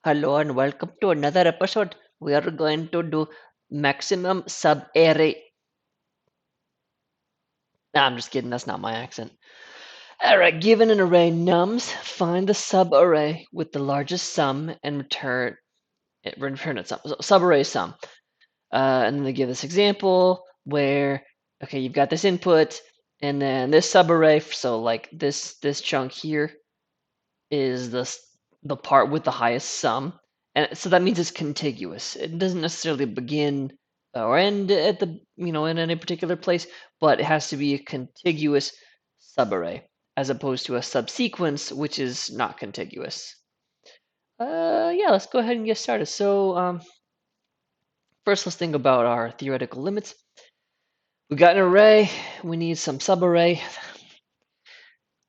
Hello and welcome to another episode. We are going to do maximum subarray. Nah, I'm just kidding. That's not my accent. All right. Given an array nums, find the subarray with the largest sum and return its sum. So, subarray sum. And then they give this example where okay, you've got this input and then this subarray. So like this chunk here is the part with the highest sum, and so that means it's contiguous. It doesn't necessarily begin or end at the in any particular place, but it has to be a contiguous subarray as opposed to a subsequence, which is not contiguous. Yeah, let's go ahead and get started. So first, let's think about our theoretical limits. We've got an array. We need some subarray.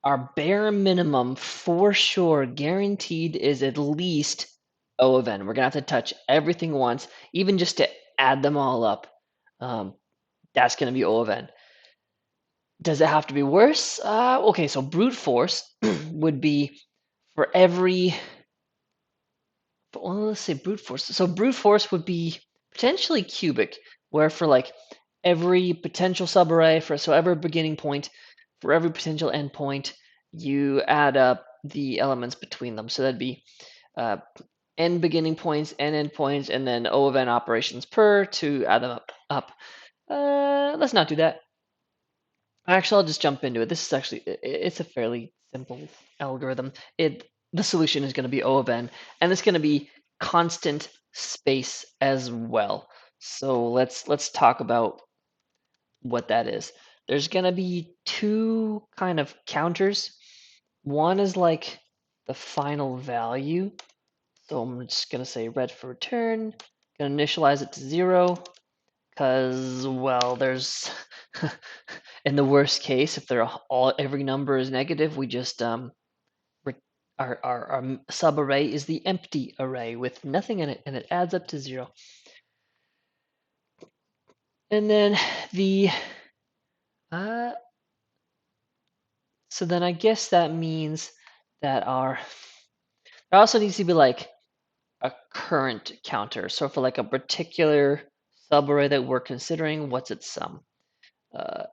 Our bare minimum for sure guaranteed is at least O of n. We're gonna have to touch everything once, even just to add them all up. That's gonna be O of n. Does it have to be worse? Okay, so brute force would be for every. Well, let's say brute force. So brute force would be potentially cubic, where for like every potential subarray for so every beginning point, for every potential endpoint, you add up the elements between them. So that'd be uh, n beginning points, n endpoints, and then O of n operations per to add them up. Let's not do that. Actually, I'll just jump into it. This is actually it's a fairly simple algorithm. The solution is going to be O of n, and it's going to be constant space as well. So let's talk about what that is. There's going to be two kind of counters. One is like the final value. So I'm just going to say red for return. Going to initialize it to 0 because, well, there's in the worst case, if they're every number is negative, we just our subarray is the empty array with nothing in it, and it adds up to 0. And then the so then I guess that means that there also needs to be like a current counter. So for like a particular subarray that we're considering, what's its sum?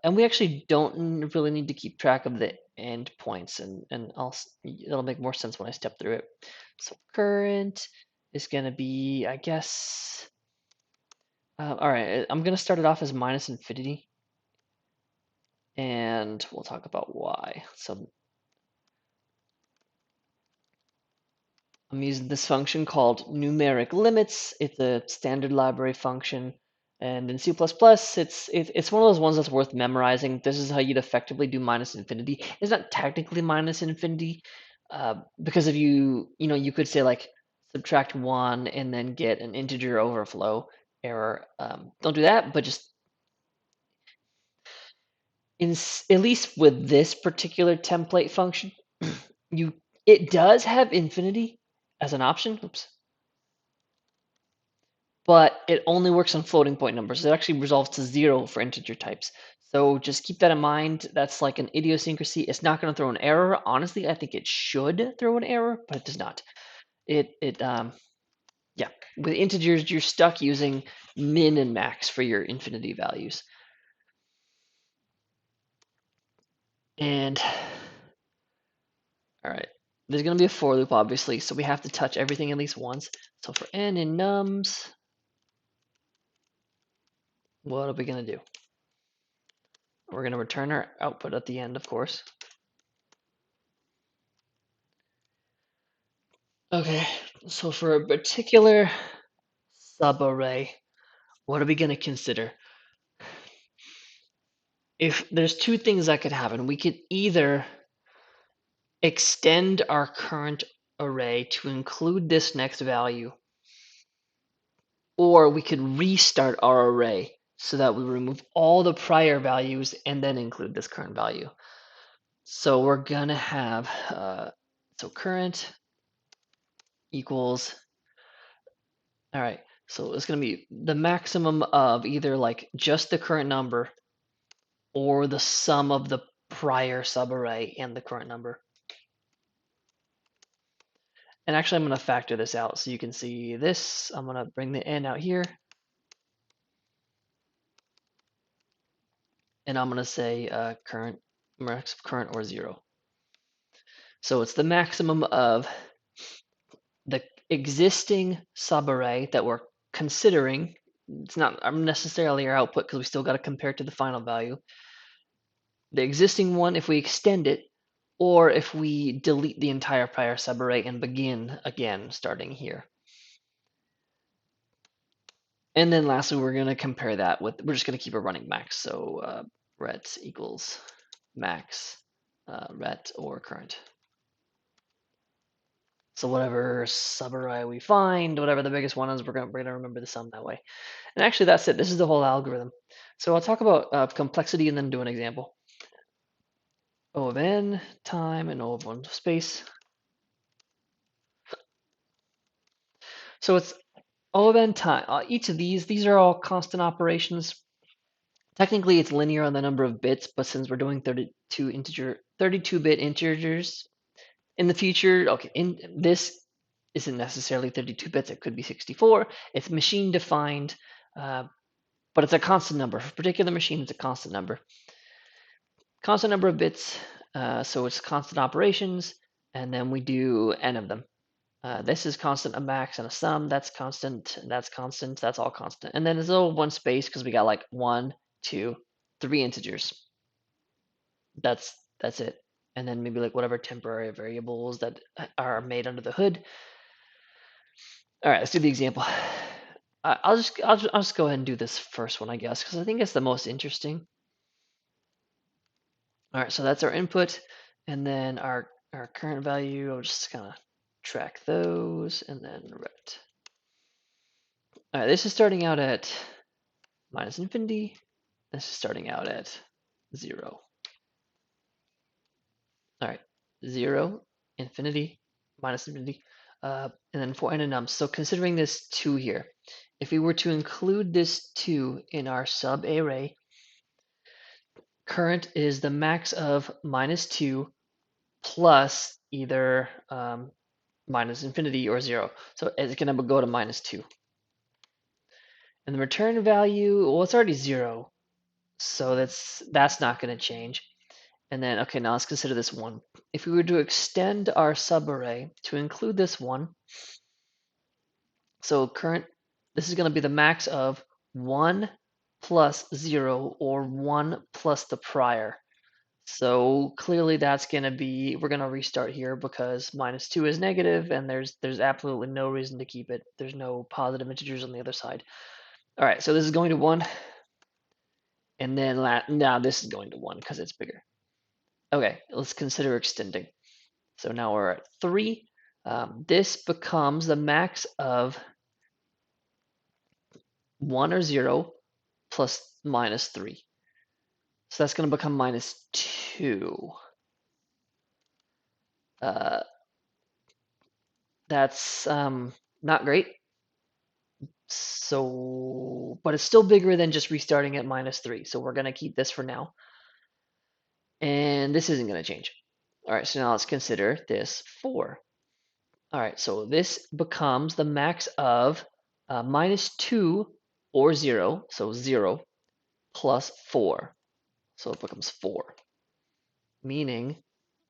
And we actually don't really need to keep track of the endpoints, and it'll make more sense when I step through it. So current is going to be, I guess, all right, I'm going to start it off as minus infinity, and we'll talk about why. So I'm using this function called numeric limits. It's a standard library function. And in C++, it's one of those ones that's worth memorizing. This is how you'd effectively do minus infinity. It's not technically minus infinity, because if you could say like subtract 1 and then get an integer overflow error. Don't do that, but just at least with this particular template function, it does have infinity as an option. Oops. But it only works on floating point numbers. It actually resolves to 0 for integer types. So just keep that in mind. That's like an idiosyncrasy. It's not going to throw an error. Honestly, I think it should throw an error, but it does not. Yeah, with integers, you're stuck using min and max for your infinity values. And all right, there's going to be a for loop, obviously, so we have to touch everything at least once. So for n in nums, what are we going to do? We're going to return our output at the end, of course. Okay, so for a particular subarray, what are we going to consider? If there's two things that could happen, we could either extend our current array to include this next value, or we could restart our array so that we remove all the prior values and then include this current value. So we're going to have, so current equals, all right, so it's going to be the maximum of either like just the current number or the sum of the prior subarray and the current number. And actually, I'm going to factor this out so you can see this. I'm going to bring the n out here. And I'm going to say current, max of current or 0. So it's the maximum of the existing subarray that we're considering. It's not necessarily our output because we still got to compare it to the final value. The existing one, if we extend it, or if we delete the entire prior subarray and begin again starting here. And then lastly, we're going to compare that with, we're just going to keep a running max. So ret equals max ret or current. So whatever subarray we find, whatever the biggest one is, we're going to remember the sum that way. And actually, that's it. This is the whole algorithm. So I'll talk about complexity and then do an example. O of n time and O of 1 space. So it's O of n time. Each of these are all constant operations. Technically, it's linear on the number of bits, but since we're doing 32-bit integers in the future, okay, in this isn't necessarily 32 bits. It could be 64. It's machine defined, but it's a constant number. For a particular machine, it's a constant number. Constant number of bits, so it's constant operations, and then we do n of them. This is constant, a max, and a sum. That's constant, and that's constant. That's all constant. And then there's a little one space because we got like 1, 2, 3 integers. That's it. And then maybe like whatever temporary variables that are made under the hood. All right, let's do the example. I'll just go ahead and do this first one, I guess, because I think it's the most interesting. All right, so that's our input, and then our current value. I'll just kind of track those, and then ret. All right, this is starting out at minus infinity. This is starting out at 0. All right, 0, infinity, minus infinity, and then for n and nums. So considering this 2 here, if we were to include this 2 in our subarray, current is the max of minus 2 plus either minus infinity or 0. So it's going to go to minus 2. And the return value, well, it's already 0. So that's not going to change. And then, okay, now let's consider this 1. If we were to extend our subarray to include this 1, so current, this is going to be the max of 1 plus 0 or 1 plus the prior. So clearly that's going to be, we're going to restart here because minus 2 is negative and there's absolutely no reason to keep it. There's no positive integers on the other side. All right, so this is going to 1. And then now this is going to 1 because it's bigger. Okay, let's consider extending. So now we're at 3. This becomes the max of 1 or 0 plus minus 3. So that's going to become minus 2. That's not great. So, but it's still bigger than just restarting at minus 3. So we're going to keep this for now. And this isn't going to change. All right, so now let's consider this 4. All right, so this becomes the max of minus 2 or 0, so 0 plus 4. So it becomes 4, meaning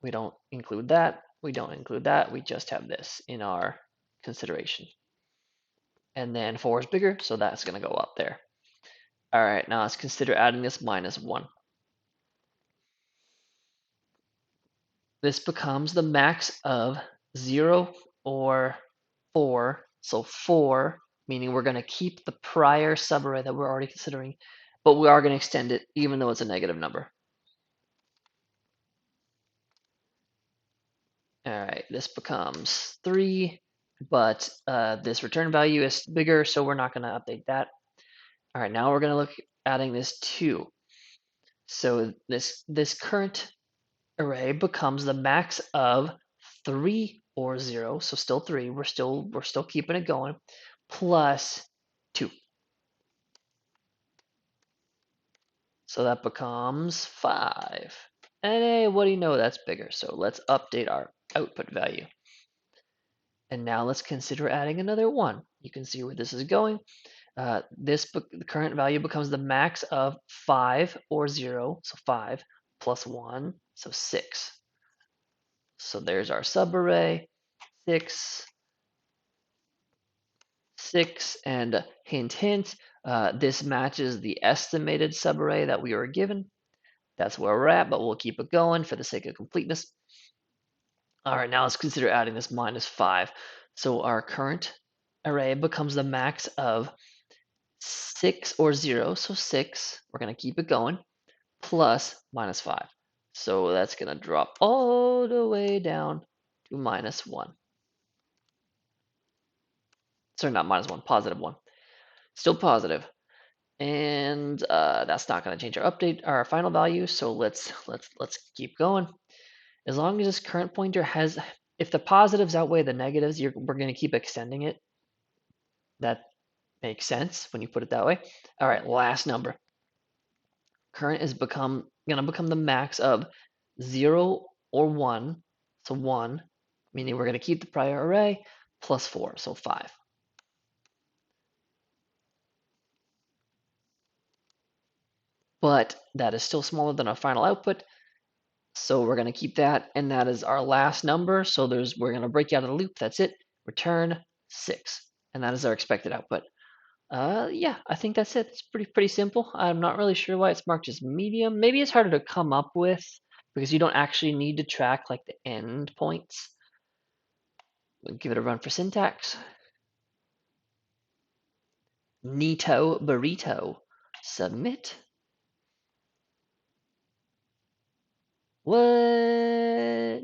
we don't include that, we don't include that, we just have this in our consideration. And then 4 is bigger, so that's going to go up there. All right, now let's consider adding this minus 1. This becomes the max of 0 or 4. So 4, meaning we're going to keep the prior subarray that we're already considering, but we are going to extend it even though it's a negative number. All right, this becomes 3, but this return value is bigger, so we're not going to update that. All right, now we're going to look at adding this 2. So this current array becomes the max of 3 or 0, so still 3. We're still keeping it going, plus 2. So that becomes 5. And hey, what do you know? That's bigger. So let's update our output value. And now let's consider adding another 1. You can see where this is going. The current value becomes the max of 5 or 0, so 5 plus 1, so 6. So there's our subarray, 6, 6, and hint, hint, this matches the estimated subarray that we were given. That's where we're at, but we'll keep it going for the sake of completeness. All right, now let's consider adding this minus 5. So our current array becomes the max of 6 or 0, so 6. We're going to keep it going, plus minus 5. So that's going to drop all the way down to minus 1. Sorry, not minus 1, positive 1. Still positive. And that's not going to change our final value. So let's keep going. As long as this current pointer has, if the positives outweigh the negatives, we're going to keep extending it. That makes sense when you put it that way. All right, last number. Current is going to become the max of 0 or 1. So 1, meaning we're going to keep the prior array, plus 4, so 5. But that is still smaller than our final output, so we're going to keep that, and that is our last number. So we're going to break out of the loop. That's it. Return 6, and that is our expected output. Yeah, I think that's it. It's pretty simple. I'm not really sure why it's marked as medium. Maybe it's harder to come up with because you don't actually need to track like the end points. We'll give it a run for syntax. Neato burrito. Submit. What?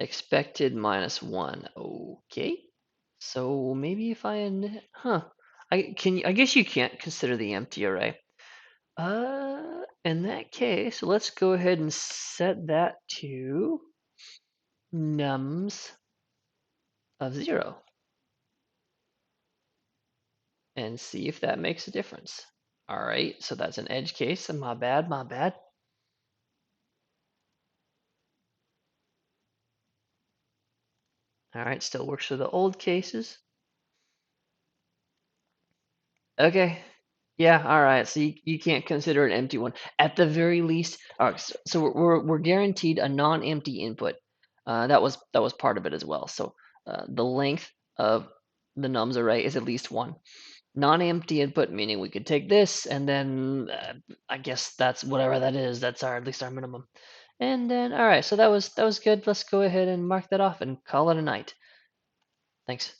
Expected minus 1. Okay. So maybe if I guess you can't consider the empty array. In that case, let's go ahead and set that to nums of 0 and see if that makes a difference. All right, so that's an edge case, and my bad. All right, still works for the old cases. Okay. Yeah, all right. So you can't consider an empty one. At the very least, all right, so we're guaranteed a non-empty input. That was part of it as well. So the length of the nums array is at least 1. Non-empty input, meaning we could take this and then I guess that's whatever that is. That's at least our minimum. And then all right, so that was good. Let's go ahead and mark that off and call it a night. Thanks.